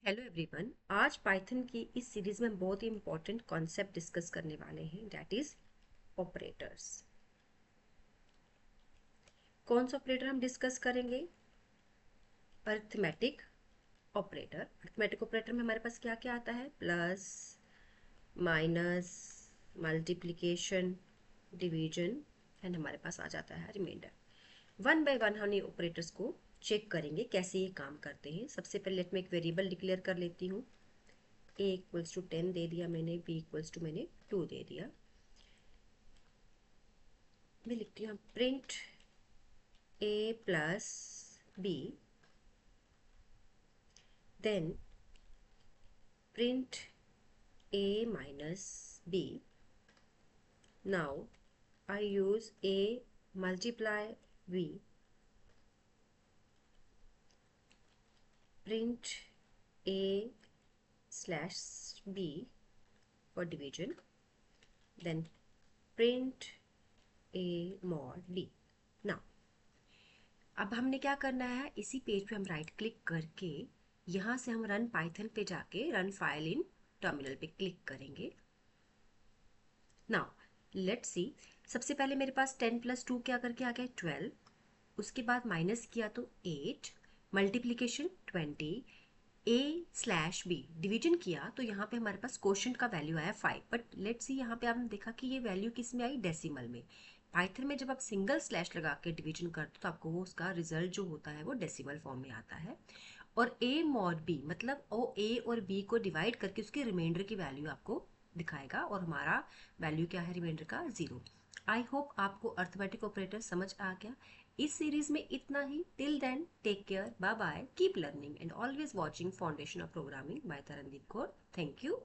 Hello everyone. आज Python की इस सीरीज में बहुत ही इंपॉर्टेंट कॉन्सेप्ट डिस्कस करने वाले हैं, दैट इज ऑपरेटर्स। कौन सा ऑपरेटर हम डिस्कस करेंगे? Arithmetic operator. अरिथमेटिक ऑपरेटर में हमारे पास क्या क्या आता है? Plus, minus, multiplication, division and हमारे पास आ जाता है रिमाइंडर। वन बाय वन हम ये ऑपरेटर्स को चेक करेंगे कैसे ये काम करते हैं। सबसे पहले लेट मैं एक वेरिएबल डिक्लेयर कर लेती हूँ। a इक्वल्स टू 10 दे दिया मैंने, b इक्वल्स टू मैंने 2 दे दिया। मैं लिखती हूँ प्रिंट a प्लस b, then print a minus b. Now I use a multiply b, print a slash b for division, then print a mod b. Now अब हमने क्या करना है, इसी पेज पे हम राइट क्लिक करके यहाँ से हम रन पाइथन पे जाके रन फाइल इन टर्मिनल पे क्लिक करेंगे। Now let's see. सबसे पहले मेरे पास 10 प्लस 2 क्या करके आ गया? 12। उसके बाद माइनस किया तो 8, multiplication 20, a slash b division किया तो यहाँ पे हमारे पास क्वोशंट का वैल्यू आया 5। बट लेट्स सी, यहाँ पे आपने देखा कि ये वैल्यू किस में आई? डेसिमल में। पाइथन में जब आप सिंगल स्लैश लगा के डिवीजन करते हो तो आपको वो उसका रिजल्ट जो होता है वो डेसिमल फॉर्म में आता है। और a मॉड b मतलब ओ a और b को डिवाइड करके उसके रिमाइंडर की वैल्यू आपको दिखाएगा, और हमारा वैल्यू क्या है रिमाइंडर का? 0। आई होप आपको अर्थमेटिक ऑपरेटर समझ आ गया। इस सीरीज में इतना ही। Till then take care, bye bye, keep learning and always watching foundation of programming by Tarandeep Kaur. Thank you.